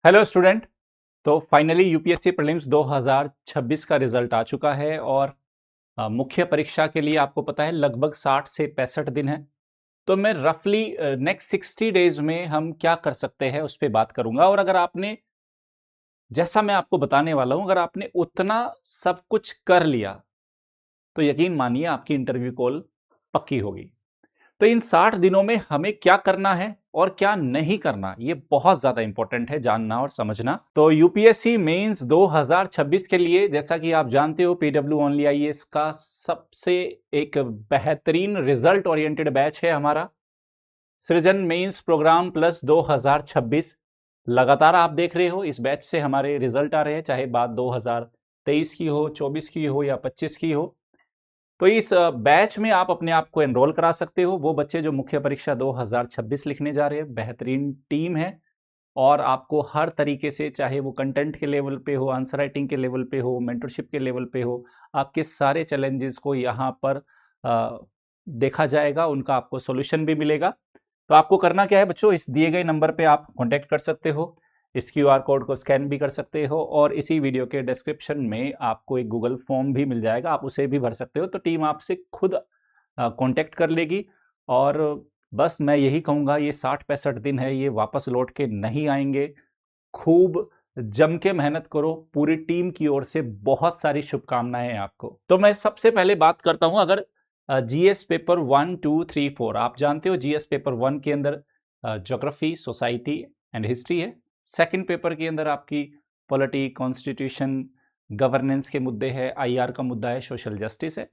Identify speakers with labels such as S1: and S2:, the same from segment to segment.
S1: Hello student. तो finally UPSC prelims 2026 का result आ चुका है और मुख्य परीक्षा के लिए आपको पता है लगभग 60 से 65 दिन है। तो मैं रफली नेक्स्ट 60 डेज में हम क्या कर सकते हैं उस पर बात करूंगा। और अगर आपने, जैसा मैं आपको बताने वाला हूं, अगर आपने उतना सब कुछ कर लिया तो यकीन मानिए आपकी इंटरव्यू कॉल पक्की होगी। तो इन 60 दिनों में हमें क्या करना है और क्या नहीं करना, ये बहुत ज्यादा इंपॉर्टेंट है जानना और समझना। तो यूपीएससी मेंस 2026 के लिए, जैसा कि आप जानते हो, पीडब्ल्यू ओनली आईएएस का सबसे एक बेहतरीन रिजल्ट ओरिएंटेड बैच है हमारा सृजन मेंस प्रोग्राम प्लस 2026। लगातार आप देख रहे हो इस बैच से हमारे रिजल्ट आ रहे हैं, चाहे बात 2023 की हो, 24 की हो या 25 की हो। तो इस बैच में आप अपने आप को एनरोल करा सकते हो। वो बच्चे जो मुख्य परीक्षा 2026 लिखने जा रहे हैं, बेहतरीन टीम है और आपको हर तरीके से, चाहे वो कंटेंट के लेवल पे हो, आंसर राइटिंग के लेवल पे हो, मेंटरशिप के लेवल पे हो, आपके सारे चैलेंजेस को यहाँ पर देखा जाएगा, उनका आपको सॉल्यूशन भी मिलेगा। तो आपको करना क्या है बच्चों, इस दिए गए नंबर पे आप कॉन्टैक्ट कर सकते हो, इस क्यूआर कोड को स्कैन भी कर सकते हो और इसी वीडियो के डिस्क्रिप्शन में आपको एक गूगल फॉर्म भी मिल जाएगा, आप उसे भी भर सकते हो। तो टीम आपसे खुद कांटेक्ट कर लेगी। और बस मैं यही कहूँगा, ये 60-65 दिन है, ये वापस लौट के नहीं आएंगे। खूब जम के मेहनत करो, पूरी टीम की ओर से बहुत सारी शुभकामनाएं आपको। तो मैं सबसे पहले बात करता हूं, अगर जीएस पेपर 1, 2, 3, 4, आप जानते हो जीएस पेपर 1 के अंदर ज्योग्राफी, सोसाइटी एंड हिस्ट्री है। सेकंड पेपर के अंदर आपकी पॉलिटी, कॉन्स्टिट्यूशन, गवर्नेंस के मुद्दे है, आईआर का मुद्दा है, सोशल जस्टिस है।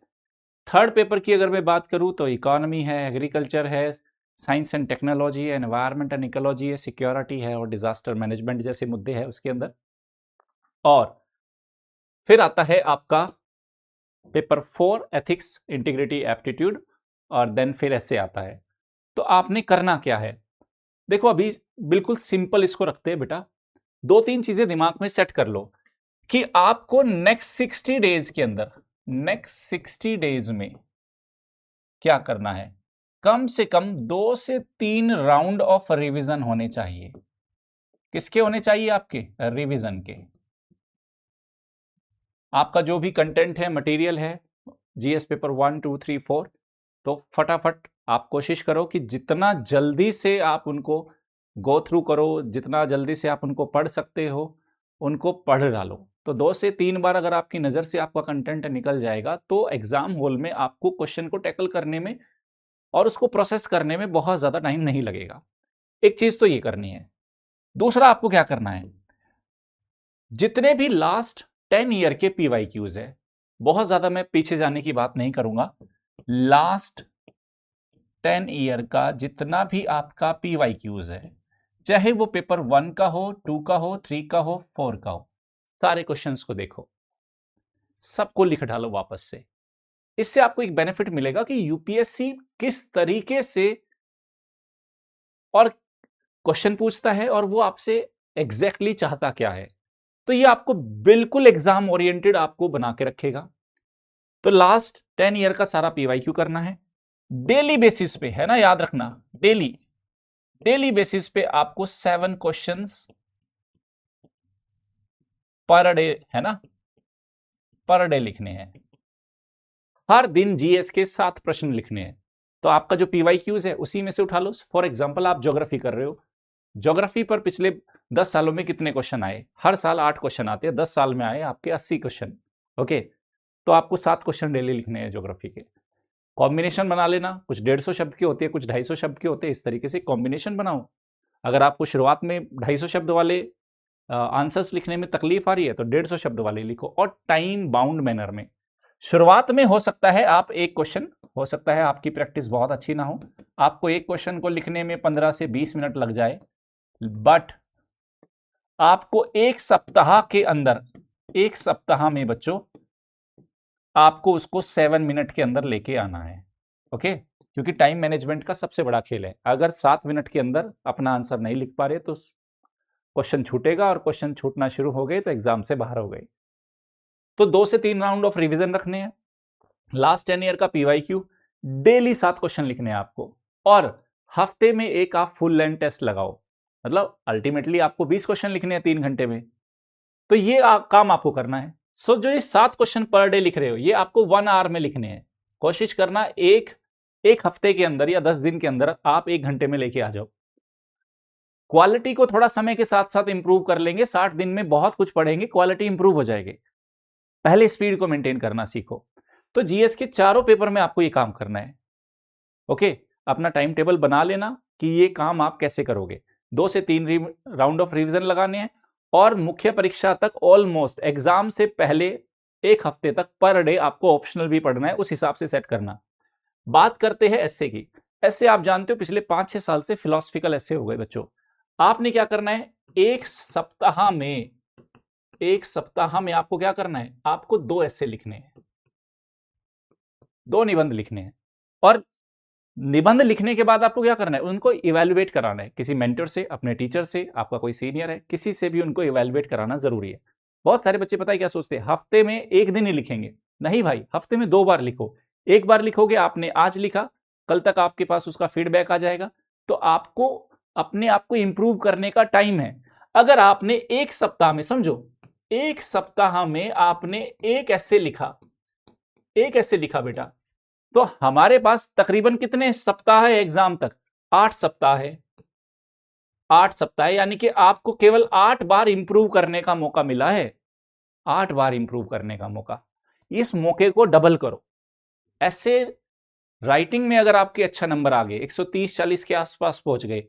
S1: थर्ड पेपर की अगर मैं बात करूं तो इकोनॉमी है, एग्रीकल्चर है, साइंस एंड टेक्नोलॉजी है, एनवायरनमेंट एंड इकोलॉजी है, सिक्योरिटी है और डिजास्टर मैनेजमेंट जैसे मुद्दे हैं उसके अंदर। और फिर आता है आपका पेपर 4, एथिक्स, इंटीग्रिटी, एप्टीट्यूड, और देन फिर ऐसे आता है। तो आपने करना क्या है, देखो अभी बिल्कुल सिंपल इसको रखते हैं बेटा। 2-3 चीजें दिमाग में सेट कर लो कि आपको नेक्स्ट 60 डेज के अंदर, नेक्स्ट 60 डेज में क्या करना है। कम से कम 2 से 3 राउंड ऑफ रिवीजन होने चाहिए। किसके होने चाहिए? आपके रिवीजन के। आपका जो भी कंटेंट है, मटेरियल है, जीएस पेपर 1, 2, 3, 4, तो फटाफट आप कोशिश करो कि जितना जल्दी से आप उनको गो थ्रू करो, जितना जल्दी से आप उनको पढ़ सकते हो उनको पढ़ डालो। तो 2 से 3 बार अगर आपकी नज़र से आपका कंटेंट निकल जाएगा तो एग्जाम हॉल में आपको क्वेश्चन को टैकल करने में और उसको प्रोसेस करने में बहुत ज़्यादा टाइम नहीं लगेगा। एक चीज़ तो ये करनी है। दूसरा आपको क्या करना है, जितने भी लास्ट 10 ईयर के पीवाईक्यूज है, बहुत ज़्यादा मैं पीछे जाने की बात नहीं करूंगा, लास्ट 10 ईयर का जितना भी आपका पीवाईक्यूज है, चाहे वो पेपर 1 का हो, 2 का हो, 3 का हो, 4 का हो, सारे क्वेश्चंस को देखो, सबको लिख डालो वापस से। इससे आपको एक बेनिफिट मिलेगा कि यूपीएससी किस तरीके से और क्वेश्चन पूछता है और वो आपसे एग्जैक्टली चाहता क्या है। तो ये आपको बिल्कुल एग्जाम ओरिएंटेड आपको बना के रखेगा। तो लास्ट 10 ईयर का सारा पीवाईक्यू करना है डेली बेसिस पे, है ना, याद रखना, डेली डेली बेसिस पे आपको 7 क्वेश्चंस पर डे, है ना, पर डे लिखने हैं। हर दिन जीएस के 7 प्रश्न लिखने हैं। तो आपका जो पीवाईक्यूज है उसी में से उठा लो। फॉर एग्जांपल आप ज्योग्राफी कर रहे हो, ज्योग्राफी पर पिछले 10 सालों में कितने क्वेश्चन आए? हर साल 8 क्वेश्चन आते हैं, 10 साल में आए आपके 80 क्वेश्चन। ओके, तो आपको 7 क्वेश्चन डेली लिखने हैं ज्योग्राफी के। कॉम्बिनेशन बना लेना, कुछ 150 शब्द के होते हैं, कुछ 250 शब्द के होते हैं, इस तरीके से कॉम्बिनेशन बनाओ। अगर आपको शुरुआत में 250 शब्द वाले आंसर्स लिखने में तकलीफ आ रही है तो 150 शब्द वाले लिखो और टाइम बाउंड मैनर में। शुरुआत में हो सकता है आप एक क्वेश्चन, हो सकता है आपकी प्रैक्टिस बहुत अच्छी ना हो, आपको एक क्वेश्चन को लिखने में 15 से 20 मिनट लग जाए, बट आपको एक सप्ताह के अंदर, एक सप्ताह में बच्चों आपको उसको 7 मिनट के अंदर लेके आना है। ओके, क्योंकि टाइम मैनेजमेंट का सबसे बड़ा खेल है। अगर 7 मिनट के अंदर अपना आंसर नहीं लिख पा रहे तो क्वेश्चन छूटेगा और क्वेश्चन छूटना शुरू हो गए तो एग्जाम से बाहर हो गए। तो 2 से 3 राउंड ऑफ रिवीजन रखने हैं। लास्ट 10 ईयर का पीवाईक्यू, डेली 7 क्वेश्चन लिखने हैं आपको, और हफ्ते में एक आप फुल लेंथ टेस्ट लगाओ। मतलब अल्टीमेटली आपको 20 क्वेश्चन लिखने हैं 3 घंटे में, तो ये काम आपको करना है। सो जो ये 7 क्वेश्चन पर डे लिख रहे हो ये आपको 1 आवर में लिखने हैं। कोशिश करना एक हफ्ते के अंदर या 10 दिन के अंदर आप 1 घंटे में लेके आ जाओ। क्वालिटी को थोड़ा समय के साथ साथ इंप्रूव कर लेंगे, 60 दिन में बहुत कुछ पढ़ेंगे, क्वालिटी इंप्रूव हो जाएगी। पहले स्पीड को मेंटेन करना सीखो। तो जीएस के चारों पेपर में आपको ये काम करना है। ओके, अपना टाइम टेबल बना लेना कि ये काम आप कैसे करोगे। 2 से 3 राउंड ऑफ रिवीजन लगाने हैं और मुख्य परीक्षा तक ऑलमोस्ट एग्जाम से पहले 1 हफ्ते तक पर डे आपको ऑप्शनल भी पढ़ना है, उस हिसाब से सेट करना। बात करते हैं एस्से की। एस्से आप जानते हो पिछले 5-6 साल से फिलोसफिकल एस्से हो गए बच्चों। आपने क्या करना है, एक सप्ताह में आपको क्या करना है, आपको 2 एस्से लिखने हैं, 2 निबंध लिखने हैं। और निबंध लिखने के बाद आपको क्या करना है, उनको इवैल्यूएट कराना है, किसी मेंटर से, अपने टीचर से, आपका कोई सीनियर है, किसी से भी उनको इवैल्यूएट कराना जरूरी है। बहुत सारे बच्चे पता है क्या सोचते हैं, हफ्ते में 1 दिन ही लिखेंगे। नहीं भाई, हफ्ते में 2 बार लिखो। एक बार लिखोगे, आपने आज लिखा, कल तक आपके पास उसका फीडबैक आ जाएगा, तो आपको अपने आप को इंप्रूव करने का टाइम है। अगर आपने एक सप्ताह में, समझो एक सप्ताह में आपने एक ऐसे लिखा बेटा, तो हमारे पास तकरीबन कितने सप्ताह है एग्जाम तक, 8 सप्ताह है। 8 सप्ताह यानी कि आपको केवल 8 बार इंप्रूव करने का मौका मिला है, 8 बार इंप्रूव करने का मौका। इस मौके को डबल करो। ऐसे राइटिंग में अगर आपके अच्छा नंबर आ गए, 130-40 के आसपास पहुंच गए,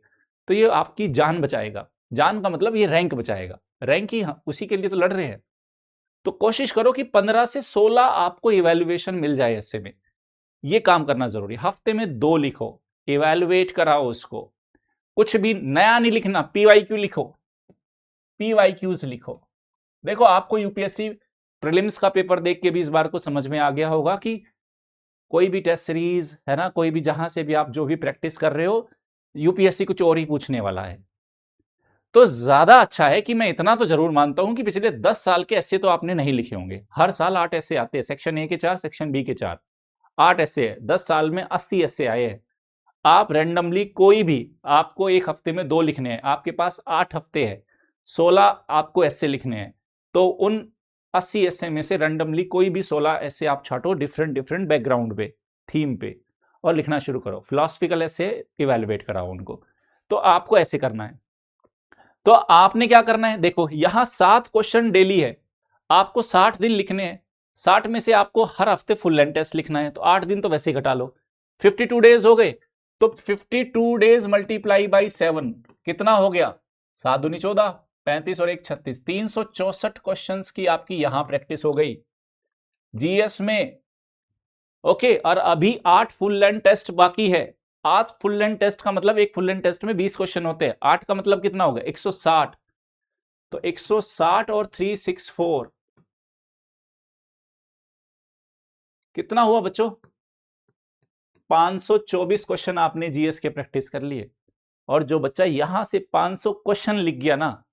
S1: तो ये आपकी जान बचाएगा। जान का मतलब ये रैंक बचाएगा। रैंक ही उसी के लिए तो लड़ रहे हैं। तो कोशिश करो कि 15 से 16 आपको इवैल्यूएशन मिल जाए ऐसे में। ये काम करना जरूरी। हफ्ते में 2 लिखो, इवैल्यूएट कराओ उसको। कुछ भी नया नहीं लिखना, पीवाईक्यू लिखो, पीवाईक्यूज लिखो। देखो, आपको यूपीएससी प्रीलिम्स का पेपर देख के भी इस बार को समझ में आ गया होगा कि कोई भी टेस्ट सीरीज है ना, कोई भी जहां से भी आप जो भी प्रैक्टिस कर रहे हो, यूपीएससी कुछ और ही पूछने वाला है। तो ज्यादा अच्छा है कि मैं इतना तो जरूर मानता हूं कि पिछले 10 साल के ऐसे तो आपने नहीं लिखे होंगे। हर साल 8 ऐसे आते हैं, सेक्शन ए के 4, सेक्शन बी के 4, 8 ऐसे है। 10 साल में 80 ऐसे आए हैं। आप रैंडमली कोई भी, आपको एक हफ्ते में 2 लिखने हैं, आपके पास 8 हफ्ते हैं, 16 आपको ऐसे लिखने हैं। तो उन 80 ऐसे में से रैंडमली कोई भी 16 ऐसे आप छाटो, डिफरेंट बैकग्राउंड पे, थीम पे, और लिखना शुरू करो। फिलोसफिकल ऐसे इवैल्यूएट कराओ उनको। तो आपको ऐसे करना है। तो आपने क्या करना है, देखो यहां 7 क्वेश्चन डेली है, आपको 60 दिन लिखने हैं। 60 में से आपको हर हफ्ते फुल लेंथ टेस्ट लिखना है, तो 8 दिन तो वैसे ही घटा लो, 52 डेज हो गए। तो 52 डेज मल्टीप्लाई बाई 7 कितना हो गया, 7 दूनी 14, 35 और 1 36, 364 क्वेश्चन की आपकी यहां प्रैक्टिस हो गई जीएस में। ओके, और अभी 8 फुल लेंथ टेस्ट बाकी है। 8 फुल लेंथ टेस्ट का मतलब, एक फुल लेंथ टेस्ट में 20 क्वेश्चन होते हैं, 8 का मतलब कितना होगा, 160। तो 160 और 364 कितना हुआ बच्चों, 524 क्वेश्चन आपने जीएस के प्रैक्टिस कर लिए। और जो बच्चा यहां से 500 क्वेश्चन लिख गया ना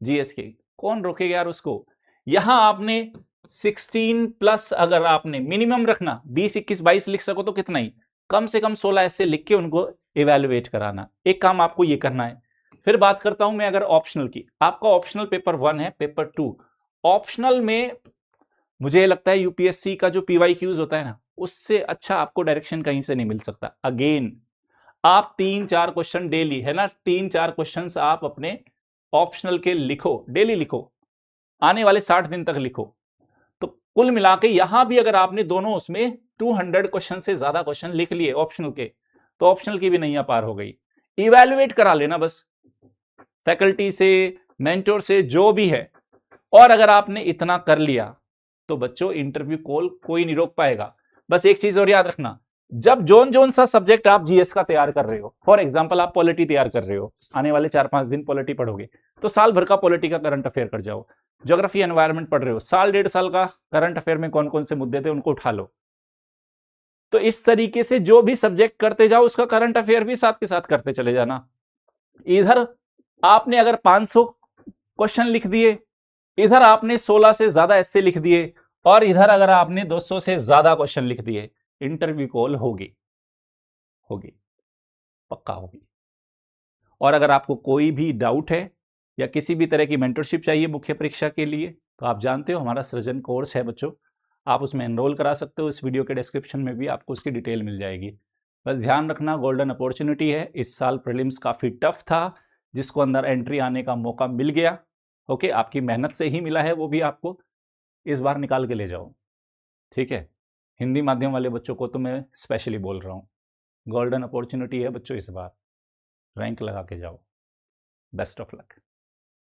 S1: जीएस के, कौन रोकेगा यार उसको। यहां आपने 16 प्लस, अगर आपने मिनिमम रखना 20, 21, 22 लिख सको तो कितना ही, कम से कम 16 ऐसे लिख के उनको इवैल्यूएट कराना। एक काम आपको ये करना है। फिर बात करता हूं मैं अगर ऑप्शनल की। आपका ऑप्शनल पेपर 1 है, पेपर 2। ऑप्शनल में मुझे लगता है यूपीएससी का जो पीवाईक्यूज होता है ना, उससे अच्छा आपको डायरेक्शन कहीं से नहीं मिल सकता। अगेन आप 3-4 क्वेश्चन डेली, है ना, 3-4 क्वेश्चन आप अपने ऑप्शनल के लिखो, डेली लिखो, आने वाले 60 दिन तक लिखो। तो कुल मिला के यहां भी अगर आपने दोनों उसमें 200 क्वेश्चन से ज्यादा क्वेश्चन लिख लिए ऑप्शनल के, तो ऑप्शनल की भी नैया पार हो गई। इवैल्यूएट करा लेना बस, फैकल्टी से, मेंटोर से, जो भी है। और अगर आपने इतना कर लिया तो बच्चों इंटरव्यू कॉल कोई नहीं रोक पाएगा। बस एक चीज और याद रखना, जब जोन सा सब्जेक्ट आप जीएस का तैयार कर रहे हो, फॉर एग्जांपल आप पॉलिटी तैयार कर रहे हो, आने वाले 4-5 दिन पॉलिटी पढ़ोगे, तो साल भर का पॉलिटी का करंट अफेयर कर जाओ। ज्योग्राफी एनवायरनमेंट पढ़ रहे हो, साल 1.5 साल का करंट अफेयर में कौन कौन से मुद्दे थे उनको उठा लो। तो इस तरीके से जो भी सब्जेक्ट करते जाओ, उसका करंट अफेयर भी साथ के साथ करते चले जाना। इधर आपने अगर 500 क्वेश्चन लिख दिए, इधर आपने 16 से ज्यादा ऐसे लिख दिए, और इधर अगर आपने 200 से ज्यादा क्वेश्चन लिख दिए, इंटरव्यू कॉल होगी, पक्का होगी। और अगर आपको कोई भी डाउट है या किसी भी तरह की मेंटरशिप चाहिए मुख्य परीक्षा के लिए, तो आप जानते हो हमारा सृजन कोर्स है बच्चों, आप उसमें एनरोल करा सकते हो। इस वीडियो के डिस्क्रिप्शन में भी आपको उसकी डिटेल मिल जाएगी। बस ध्यान रखना, गोल्डन अपॉर्चुनिटी है। इस साल प्रीलिम्स काफ़ी टफ था, जिसको अंदर एंट्री आने का मौका मिल गया, ओके, आपकी मेहनत से ही मिला है, वो भी आपको इस बार निकाल के ले जाओ, ठीक है। हिंदी माध्यम वाले बच्चों को तो मैं स्पेशली बोल रहा हूँ, गोल्डन अपॉर्चुनिटी है बच्चों, इस बार रैंक लगा के जाओ। Best of luck.